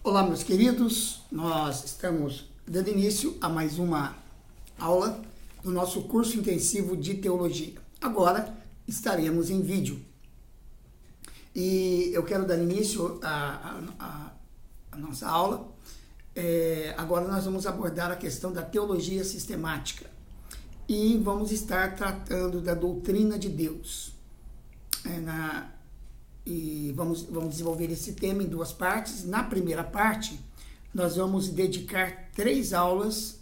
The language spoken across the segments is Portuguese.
Olá, meus queridos, nós estamos dando início a mais uma aula do nosso curso intensivo de teologia. Agora estaremos em vídeo e eu quero dar início à nossa aula. Agora nós vamos abordar a questão da teologia sistemática e vamos estar tratando da doutrina de Deus. E vamos desenvolver esse tema em duas partes. Na primeira parte, nós vamos dedicar 3 aulas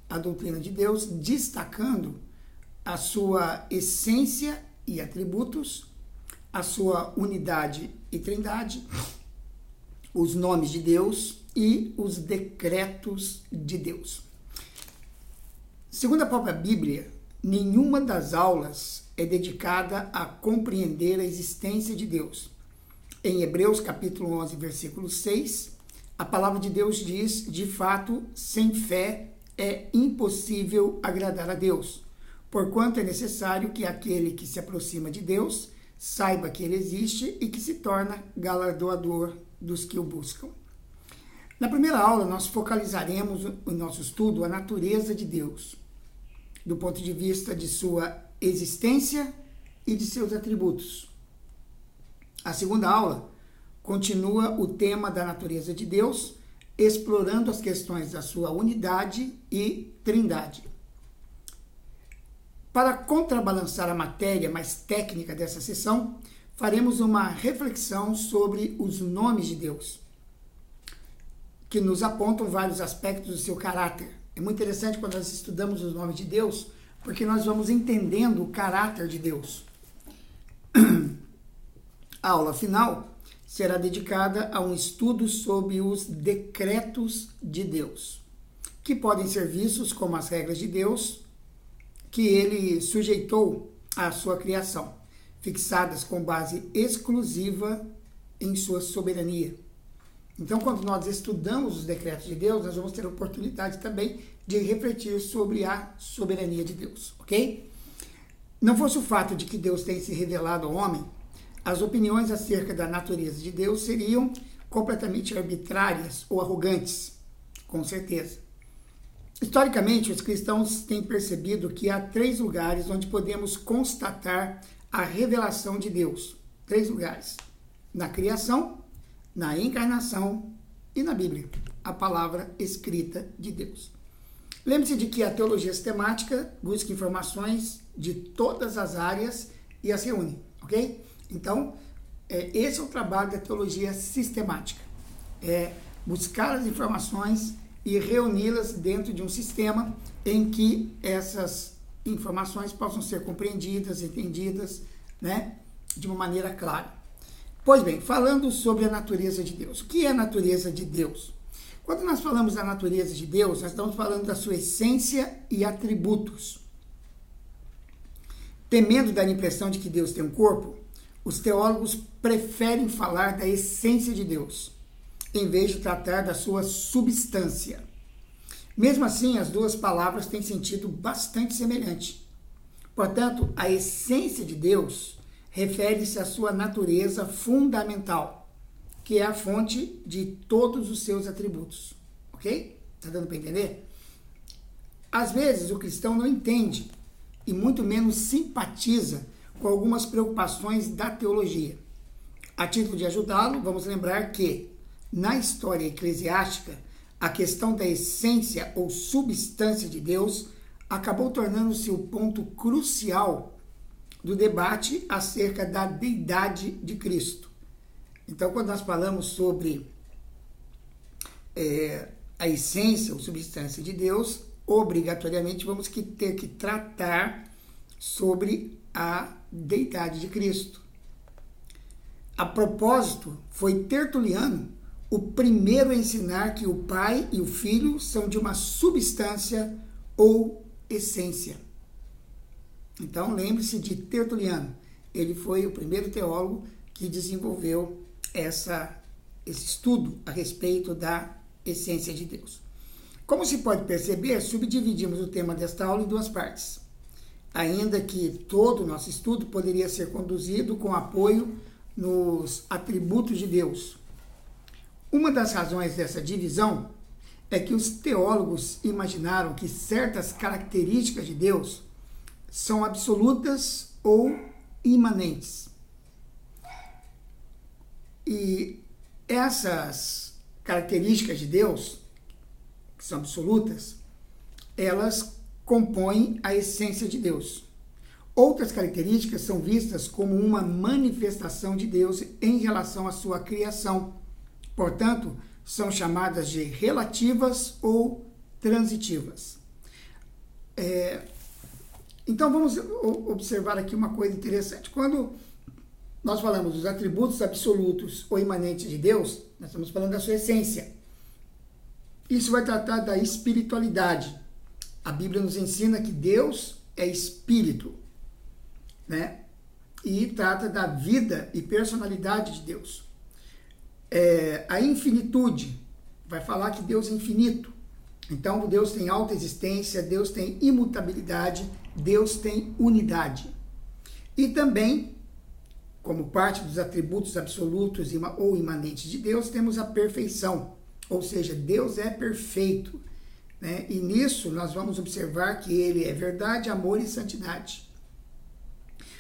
à doutrina de Deus, destacando a sua essência e atributos, a sua unidade e trindade, os nomes de Deus e os decretos de Deus. Segundo a própria Bíblia, nenhuma das aulas é dedicada a compreender a existência de Deus. Em Hebreus capítulo 11, versículo 6, a palavra de Deus diz: de fato, sem fé é impossível agradar a Deus, porquanto é necessário que aquele que se aproxima de Deus saiba que ele existe e que se torna galardoador dos que o buscam. Na primeira aula, nós focalizaremos o nosso estudo a natureza de Deus, do ponto de vista de sua existência e de seus atributos. A segunda aula continua o tema da natureza de Deus, explorando as questões da sua unidade e trindade. Para contrabalançar a matéria mais técnica dessa sessão, faremos uma reflexão sobre os nomes de Deus, que nos apontam vários aspectos do seu caráter. É muito interessante quando nós estudamos os nomes de Deus, porque nós vamos entendendo o caráter de Deus. A aula final será dedicada a um estudo sobre os decretos de Deus, que podem ser vistos como as regras de Deus que ele sujeitou à sua criação, fixadas com base exclusiva em sua soberania. Então, quando nós estudamos os decretos de Deus, nós vamos ter a oportunidade também de refletir sobre a soberania de Deus, ok? Não fosse o fato de que Deus tem se revelado ao homem, as opiniões acerca da natureza de Deus seriam completamente arbitrárias ou arrogantes, com certeza. Historicamente, os cristãos têm percebido que há 3 lugares onde podemos constatar a revelação de Deus. 3 lugares: na criação, na encarnação e na Bíblia, a palavra escrita de Deus. Lembre-se de que a teologia sistemática busca informações de todas as áreas e as reúne, ok? Então, esse é o trabalho da teologia sistemática, é buscar as informações e reuni-las dentro de um sistema em que essas informações possam ser compreendidas, entendidas, né, de uma maneira clara. Pois bem, falando sobre a natureza de Deus. O que é a natureza de Deus? Quando nós falamos da natureza de Deus, nós estamos falando da sua essência e atributos. Temendo dar a impressão de que Deus tem um corpo, os teólogos preferem falar da essência de Deus, em vez de tratar da sua substância. Mesmo assim, as duas palavras têm sentido bastante semelhante. Portanto, a essência de Deus refere-se à sua natureza fundamental, que é a fonte de todos os seus atributos. Ok? Tá dando para entender? Às vezes, o cristão não entende e muito menos simpatiza com algumas preocupações da teologia. A título de ajudá-lo, vamos lembrar que, na história eclesiástica, a questão da essência ou substância de Deus acabou tornando-se o ponto crucial do debate acerca da deidade de Cristo. Então, quando nós falamos sobre a essência ou substância de Deus, obrigatoriamente vamos ter que tratar sobre a deidade de Cristo. A propósito, foi Tertuliano o primeiro a ensinar que o Pai e o Filho são de uma substância ou essência. Então, lembre-se de Tertuliano. Ele foi o primeiro teólogo que desenvolveu esse estudo a respeito da essência de Deus. Como se pode perceber, subdividimos o tema desta aula em 2 partes. Ainda que todo o nosso estudo poderia ser conduzido com apoio nos atributos de Deus. Uma das razões dessa divisão é que os teólogos imaginaram que certas características de Deus são absolutas ou imanentes. E essas características de Deus, que são absolutas, elas compõem a essência de Deus. Outras características são vistas como uma manifestação de Deus em relação à sua criação. Portanto, são chamadas de relativas ou transitivas. Então, vamos observar aqui uma coisa interessante. Quando nós falamos dos atributos absolutos ou imanentes de Deus, nós estamos falando da sua essência. Isso vai tratar da espiritualidade. A Bíblia nos ensina que Deus é espírito, né? E trata da vida e personalidade de Deus. A infinitude vai falar que Deus é infinito. Então, Deus tem alta existência, Deus tem imutabilidade, Deus tem unidade. E também, como parte dos atributos absolutos ou imanentes de Deus, temos a perfeição. Ou seja, Deus é perfeito, né? E nisso nós vamos observar que Ele é verdade, amor e santidade.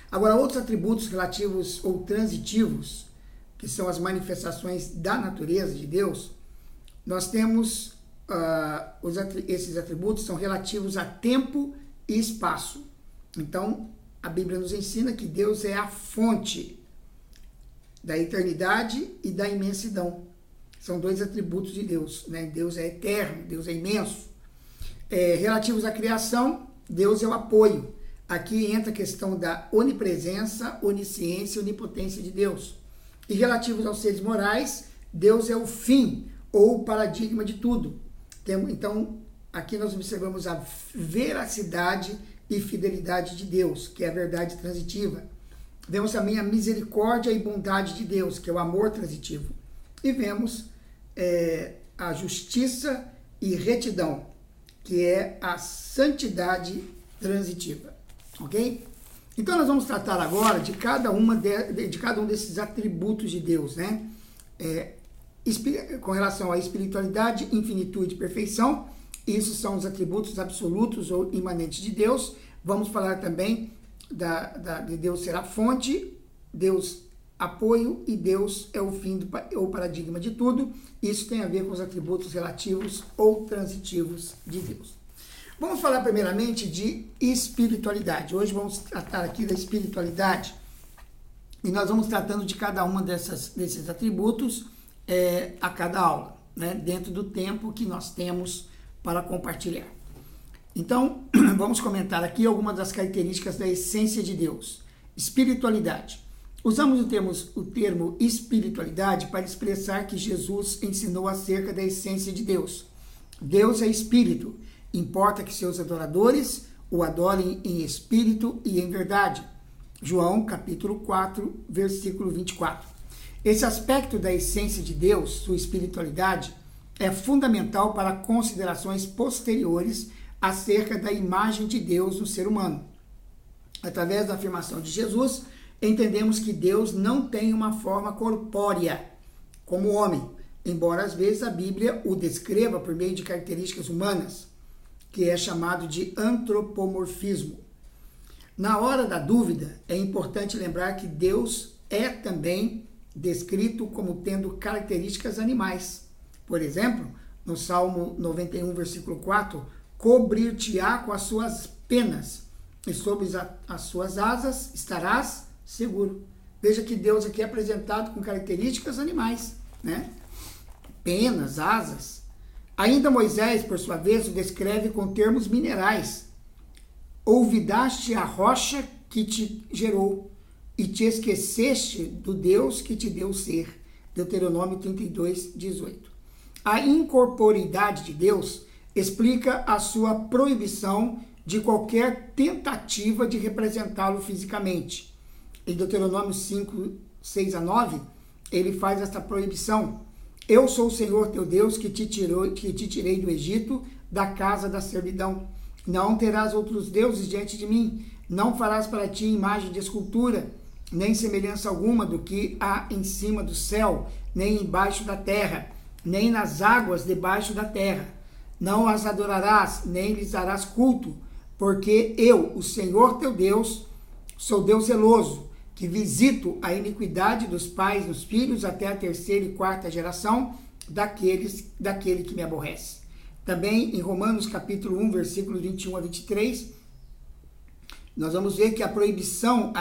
Agora, outros atributos relativos ou transitivos, que são as manifestações da natureza de Deus, nós temos, esses atributos são relativos a tempo e espaço. Então, a Bíblia nos ensina que Deus é a fonte da eternidade e da imensidão. São dois atributos de Deus, né? Deus é eterno, Deus é imenso. Relativos à criação, Deus é o apoio. Aqui entra a questão da onipresença, onisciência e onipotência de Deus. E relativos aos seres morais, Deus é o fim ou o paradigma de tudo. Então, aqui nós observamos a veracidade e fidelidade de Deus, que é a verdade transitiva. Vemos também a misericórdia e bondade de Deus, que é o amor transitivo. E vemos a justiça e retidão, que é a santidade transitiva. Ok? Então nós vamos tratar agora de cada um desses atributos de Deus, né? Com relação à espiritualidade, infinitude e perfeição, isso são os atributos absolutos ou imanentes de Deus. Vamos falar também de Deus ser a fonte, Deus apoio e Deus é o fim ou paradigma de tudo. Isso tem a ver com os atributos relativos ou transitivos de Deus. Vamos falar primeiramente de espiritualidade. Hoje vamos tratar aqui da espiritualidade e nós vamos tratando de cada uma desses atributos a cada aula, né? Dentro do tempo que nós temos para compartilhar. Então, vamos comentar aqui algumas das características da essência de Deus. Espiritualidade. Usamos o termo espiritualidade para expressar que Jesus ensinou acerca da essência de Deus. Deus é espírito. Importa que seus adoradores o adorem em espírito e em verdade. João, capítulo 4, versículo 24. Esse aspecto da essência de Deus, sua espiritualidade, é fundamental para considerações posteriores acerca da imagem de Deus no ser humano. Através da afirmação de Jesus, entendemos que Deus não tem uma forma corpórea, como homem, embora às vezes a Bíblia o descreva por meio de características humanas, que é chamado de antropomorfismo. Na hora da dúvida, é importante lembrar que Deus é também descrito como tendo características animais. Por exemplo, no Salmo 91, versículo 4, cobrir-te-á com as suas penas, e sob as suas asas estarás seguro. Veja que Deus aqui é apresentado com características animais, né? Penas, asas. Ainda Moisés, por sua vez, o descreve com termos minerais. Olvidaste a rocha que te gerou, e te esqueceste do Deus que te deu ser. Deuteronômio 32, 18. A incorporeidade de Deus explica a sua proibição de qualquer tentativa de representá-lo fisicamente. Em Deuteronômio 5, 6 a 9, ele faz essa proibição. Eu sou o Senhor teu Deus que te tirei do Egito, da casa da servidão. Não terás outros deuses diante de mim. Não farás para ti imagem de escultura, nem semelhança alguma do que há em cima do céu, nem embaixo da terra, nem nas águas debaixo da terra. Não as adorarás, nem lhes darás culto, porque eu, o Senhor teu Deus, sou Deus zeloso, que visito a iniquidade dos pais nos filhos até a terceira e quarta geração daquele que me aborrece. Também em Romanos capítulo 1, versículos 21 a 23, nós vamos ver que a proibição,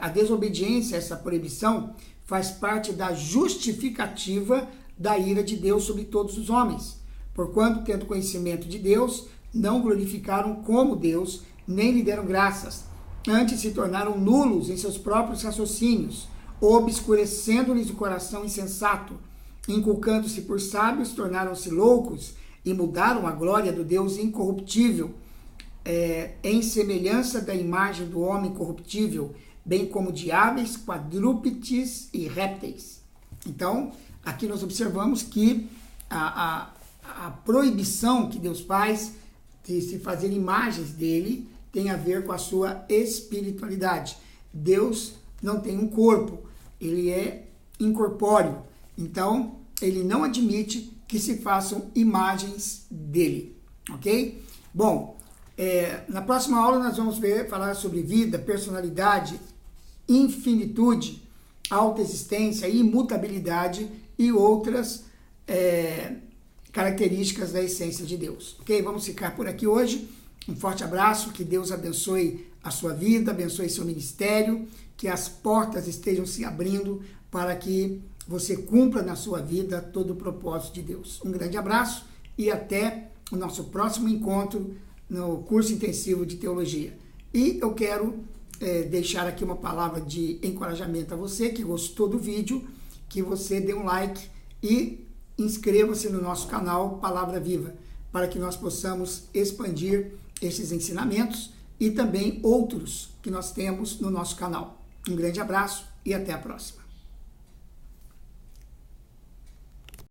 a desobediência a essa proibição faz parte da justificativa da ira de Deus sobre todos os homens. Porquanto, tendo conhecimento de Deus, não glorificaram como Deus, nem lhe deram graças. Antes se tornaram nulos em seus próprios raciocínios, obscurecendo-lhes o coração insensato. Inculcando-se por sábios, tornaram-se loucos e mudaram a glória do Deus incorruptível, em semelhança da imagem do homem corruptível, bem como de aves, quadrúpedes e répteis. Então, aqui nós observamos que a proibição que Deus faz de se fazer imagens dele tem a ver com a sua espiritualidade. Deus não tem um corpo, ele é incorpóreo. Então, ele não admite que se façam imagens dele, ok? Bom, na próxima aula nós vamos falar sobre vida, personalidade, infinitude, autoexistência, imutabilidade e outras características da essência de Deus, ok? Vamos ficar por aqui hoje. Um forte abraço, que Deus abençoe a sua vida, abençoe seu ministério, que as portas estejam se abrindo para que você cumpra na sua vida todo o propósito de Deus. Um grande abraço e até o nosso próximo encontro no curso intensivo de teologia. E eu quero deixar aqui uma palavra de encorajamento a você que gostou do vídeo, que você dê um like e inscreva-se no nosso canal Palavra Viva, para que nós possamos expandir esses ensinamentos e também outros que nós temos no nosso canal. Um grande abraço e até a próxima.